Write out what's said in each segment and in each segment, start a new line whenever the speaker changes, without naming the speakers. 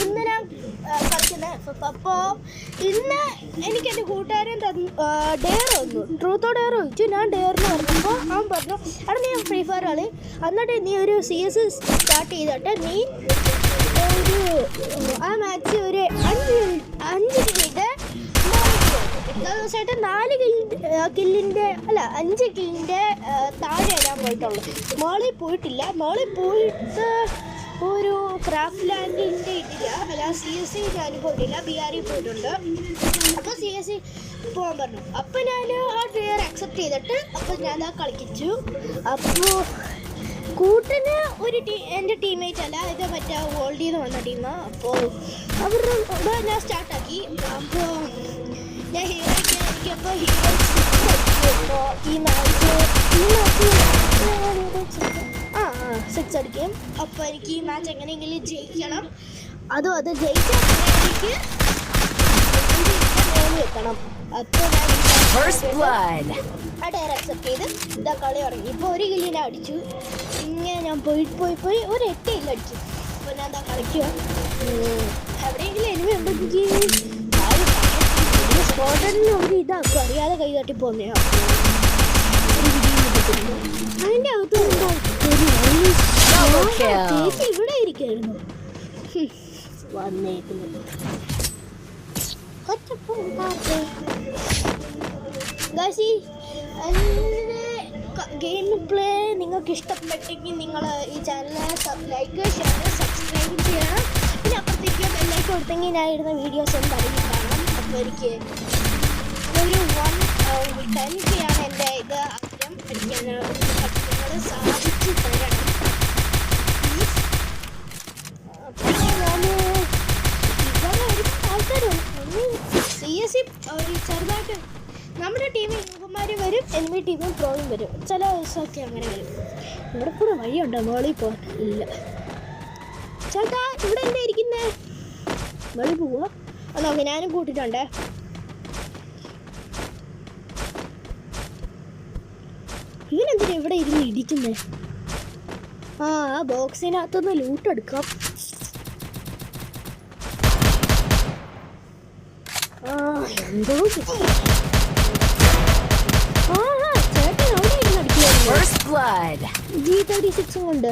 ഇന്ന് ഞാൻ കളിക്കുന്ന അപ്പോൾ ഇന്ന് എനിക്ക് എൻ്റെ കൂട്ടുകാരൻ ഡെയർ വന്നു, ട്രൂത്തോ ഡെയർ ചോദിച്ചു. ഞാൻ ഡെയറിന് പറഞ്ഞപ്പോൾ അവൻ പറഞ്ഞു, അവിടെ നീ ഫ്രീ ഫയർ കളി, എന്നിട്ട് നീ ഒരു CS സ്റ്റാർട്ട് ചെയ്തിട്ട് നീ ഒരു ആ മാച്ച് ഒരു 5 കില്ലിൻ്റെ ദിവസമായിട്ട് 5 കില്ലിൻ്റെ താഴെ ഇടാൻ പോയിട്ടുള്ളൂ. മോളിൽ പോയിട്ടില്ല. മോളിൽ പോയിട്ട് ഒരു ക്രാഫ്റ്റ് ലാൻഡിൻ്റെ ഇട്ടില്ല, അല്ല CS ഞാനും പോയിട്ടില്ല, BRE പോയിട്ടുണ്ട്. അപ്പോൾ CS പോകാൻ പറഞ്ഞു. അപ്പോൾ ഞാൻ ആ ഡെയർ അക്സെപ്റ്റ് ചെയ്തിട്ട് അപ്പോൾ ഞാൻ ആ കളിപ്പിച്ചു. അപ്പോൾ കൂട്ടിന് എൻ്റെ ടീംമേറ്റ് അല്ല, ഇത് മറ്റേ വേൾഡിൽ നിന്ന് വന്ന ടീമാണ്. അപ്പോൾ അവരുടെ ഞാൻ സ്റ്റാർട്ടാക്കി. അപ്പോൾ ഞാൻ എനിക്കപ്പോൾ ഈ മാച്ച് 6 അടിക്കും. അപ്പോൾ എനിക്ക് ഈ മാച്ച് എങ്ങനെയെങ്കിലും ജയിക്കണം. അത് ജയിക്കാൻ എനിക്ക് വെക്കണം. അപ്പോൾ ആ ഡയർ അക്സെപ്റ്റ് ചെയ്ത് ഇതാ കളി തുടങ്ങി. ഇപ്പോൾ 1 കില്ലിനെ അടിച്ചു. ഇങ്ങനെ ഞാൻ പോയി ഒരു 8 കില്ല് അടിച്ചു. അപ്പോൾ ഞാൻ എന്താ കളിക്കുക, എവിടെയെങ്കിലും എനിമി ഉണ്ടെങ്കിൽ സ്പോട്ടറിന് ഒരു ഇതാക്കും, അറിയാതെ കൈ തട്ടി പോകുന്ന അതിൻ്റെ അകത്ത് ചേച്ചി ഇവിടെ ഇരിക്കായിരുന്നു വന്നേക്കുന്നത്. ഗെയിം പ്ലേ നിങ്ങൾക്ക് ഇഷ്ടപ്പെട്ടെങ്കിൽ നിങ്ങൾ ഈ ചാനൽ ലൈക്ക് ഷെയർ സബ്സ്ക്രൈബ് ചെയ്യണം. പിന്നെ അപ്പുറത്തേക്ക് ബെല്ലൈക്കൺ കൊടുത്തെങ്കിൽ ഞാൻ ഇടുന്ന വീഡിയോസ് എന്തായാലും കാണാം. അപ്പോൾ എനിക്ക് ഒരു 10K ആണ് എൻ്റെ ഇത് ആഗ്രഹം. പഠിക്കാൻ നിങ്ങൾ സാധിച്ചു തരണം. ഞാൻ ഇവിടെ ഒരുപാട് ആൾക്കാരുണ്ട്. CS ചെറുതായിട്ട് നമ്മുടെ ടീമിൽ യുവന്മാർ വരും, എനിമി ടീമിൽ പ്രോയും വരും. ചില ദിവസമൊക്കെ അങ്ങനെ വരും. ഇവിടെ കൂടെ വഴിയുണ്ടോ മോളിൽ പോകാൻ? ഇല്ല ചേട്ടാ, ഇവിടെ എന്താ ഇരിക്കുന്നേ? വെളി പോവാ നോക്കി, ഞാനും കൂട്ടിട്ടുണ്ടേ. ഇവനെന്തിനാ ഇവിടെ ഇരുന്ന് ഇടിക്കുന്നേ? ആ ബോക്സിനകത്തൊന്ന് ലൂട്ടെടുക്കാം. എന്തോ ചേട്ടൻ അവിടെ ഇരുന്ന് അടിക്കുകയായിരുന്നു G36 കൊണ്ട്.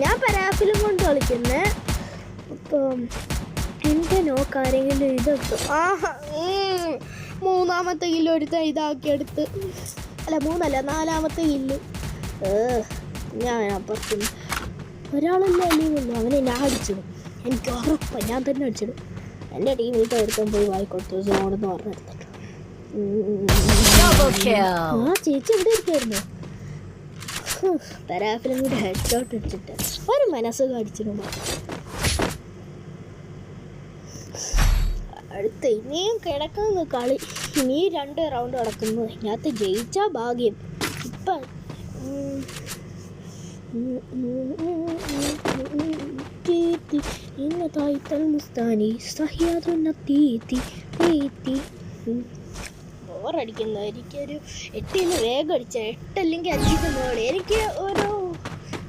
ഞാൻ പരാഫിലും കൊണ്ട് കളിക്കുന്നത്. അപ്പം എൻ്റെ നോക്കാരെങ്കിലും ഇതെടുത്തു. മൂന്നാമത്തെ കില്ല് എടുത്ത് ഇതാക്കിയെടുത്ത്, അല്ല 4-മത്തെ കില്ല്. ഞാൻ അപ്പുറത്തും ഒരാളല്ലേ ലീവുള്ളൂ, അവനെ ഞാൻ അടിച്ചിടും. എനിക്ക് ഉറപ്പാണ്, ഞാൻ തന്നെ അടിച്ചിടും. എൻ്റെ ടീമിൽ എടുക്കാൻ പോയി വായിക്കൊടുത്തു സോണെന്ന് പറഞ്ഞെടുത്തിട്ട്. ചേച്ചി ഇവിടെ ഇരിക്കായിരുന്നു. പരാഫിലും കൂടി ഹെഡ് ഷോട്ട് അടിച്ചിട്ട് ഒരു മനസ്സൊക്കെ അടിച്ചിടുമ്പോൾ അടുത്ത് ഇനിയും കിടക്കുന്ന കളി. ഇനി 2 റൗണ്ട് കിടക്കുന്നു. ഇതിനകത്ത് ജയിച്ചാൽ ഭാഗ്യം. ഇപ്പം ബോറടിക്കുന്ന എനിക്കൊരു 8 വേഗം അടിച്ച 8 അല്ലെങ്കിൽ 5 മോളി. എനിക്ക് ഒരു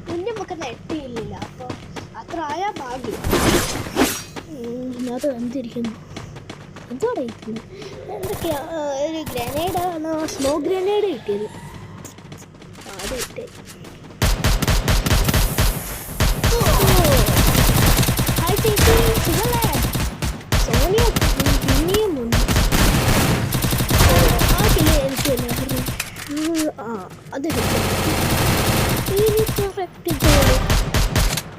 മുന്നേ വെക്കുന്ന 8 ഇല്ലില്ല. അപ്പോൾ അത്ര ആയാൽ ഭാഗ്യം. അത് എന്തിരിക്കുന്നു, എന്തോടെ ഇരിക്കുന്നു? എന്തൊക്കെയാ ഒരു ഗ്രനേഡാണോ, സ്മോക്ക് ഗ്രനേഡ് കിട്ടിയത്. അത് ഇട്ടേ സോണിയ പിന്നെയും ഉണ്ട്. ആ കിലോ എനിക്ക് അത്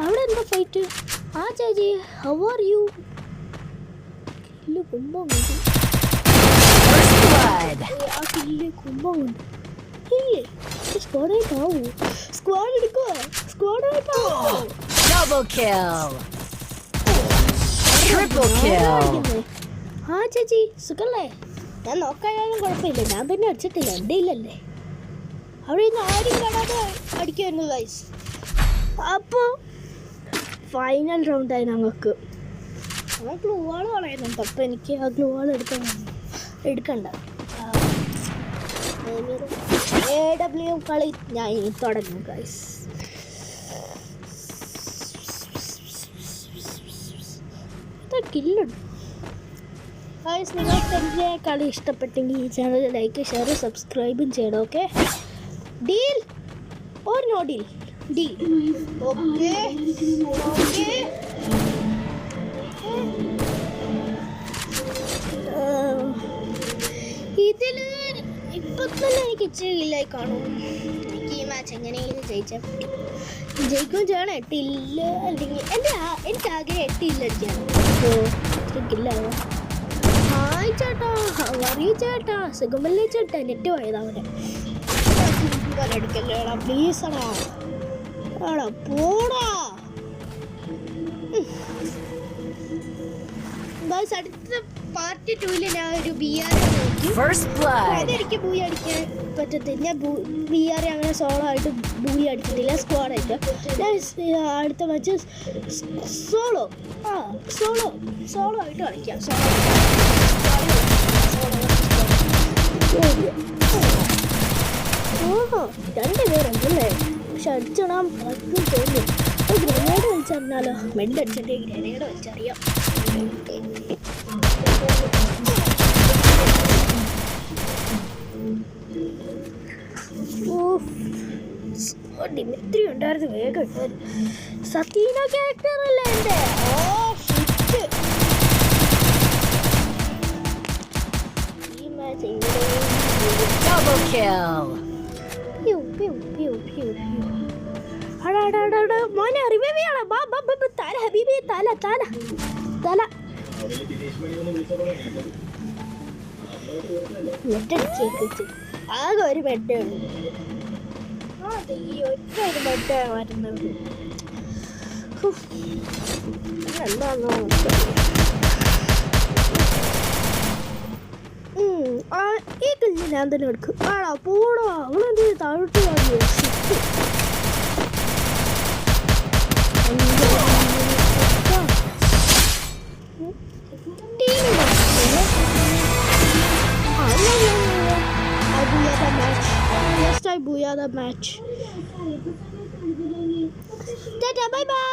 അവിടെ എന്താ ഫൈറ്റ്? ആ ചേച്ചി ഹൗ ആർ യു? കില്ല് കുമ്പുണ്ട്. ആ കില്ല് കുമ്പുണ്ട്. ഇല്ലേ സ്ക്വാഡായിട്ടാവൂ? സ്ക്വാഡ് എടുക്കുക, സ്ക്വാഡായിട്ടാവൂ. ആ ചേച്ചി സുഖല്ലേ? ഞാൻ നോക്കാനും കുഴപ്പമില്ല, ഞാൻ തന്നെ അടിച്ചിട്ടില്ല, എൻ്റെ ഇല്ലല്ലേ. അവിടെ നിന്ന് ആരും കാണാതെ അടിക്കുമായിരുന്നു ഗൈസ്. അപ്പോൾ ഫൈനൽ റൗണ്ടായി ഞങ്ങൾക്ക്. ആ ഗ്ലൂ വാൾ കളയുന്നുണ്ട്. അപ്പോൾ എനിക്ക് ആ ഗ്ലൂ വാൾ എടുക്കണ്ട. AWM കളി ഞാൻ ഇനി തുടങ്ങും ഗൈസ്. കില്ലുണ്ട് ഗൈസ്. നിങ്ങൾക്ക് എൻ്റെ കളി ഇഷ്ടപ്പെട്ടെങ്കിൽ ഈ ചാനൽ ലൈക്ക് ഷെയർ സബ്സ്ക്രൈബും ചെയ്യണം. Okay, deal or no deal? Deal. Okay okay. ഇതിൽ ഇപ്പം തന്നെ എനിക്ക് ഇച്ചിരി ഇല്ലായി കാണും. എനിക്ക് ഈ മാച്ച് എങ്ങനെയെങ്കിലും ജയിച്ചാൽ പറ്റും. ജയിക്കുകയും ചെയ്യണം. 8 ഇല്ല അല്ലെങ്കിൽ എനിക്ക് ആകെ 8 ഇല്ല അടിക്കാൻ. എനിക്കില്ല. ഹായ് ചേട്ടാ, ഹവറി ചേട്ടാ, സുഖമല്ലേ ചേട്ടാ? നെറ്റ് പോയതാ അവനെ. അടിക്കല്ലേടാ പ്ലീസ്. ആടാ പോടാ. അടുത്ത പാർട്ട് 2 ഞാൻ ഒരു BR നോക്കി. അതെനിക്ക് ബൂയി അടിക്കാൻ പറ്റത്തില്ല. ഞാൻ BR അങ്ങനെ സോളോ ആയിട്ട് ബൂയി അടിക്കത്തില്ല, സ്ക്വാഡായിട്ട്. ഞാൻ അടുത്ത മാച്ച് സോളോ ആയിട്ട് കളിക്കാം. ഓഹോ, 2 പേരുണ്ടല്ലേ? പക്ഷെ അടിച്ചിടാൻ പറ്റും തോന്നുന്നു. ഗ്രനേഡ് വലിച്ചറിഞ്ഞാലോ? മെഡ് അടിച്ചിട്ട് ഗ്രനേഡ് വലിച്ചറിയാം. ഡിമിത്രി ഉണ്ടായിരുന്നു, വേഗം സതീന ക്യാരക്ടറല്ലേ എൻ്റെ? ഈ മാച്ച് മോനെ റിവൈവ് തല ഹബീബി, തല തല തല മെഡടിച്ചേക്ക്. ആകെ ഒരു ബെഡേ ഉള്ളൂ. അതെ, ഈ ഒറ്റ ഒരു ബെഡാണ് വരുന്നത്. എന്താണോ ഈ കല്ല് ഞാൻ തന്നെ എടുക്കും. ആണോ പോടോ, അവളെന്ത് താഴോട്ട് വാങ്ങിയോ? I booyah the match. Tata, bye bye.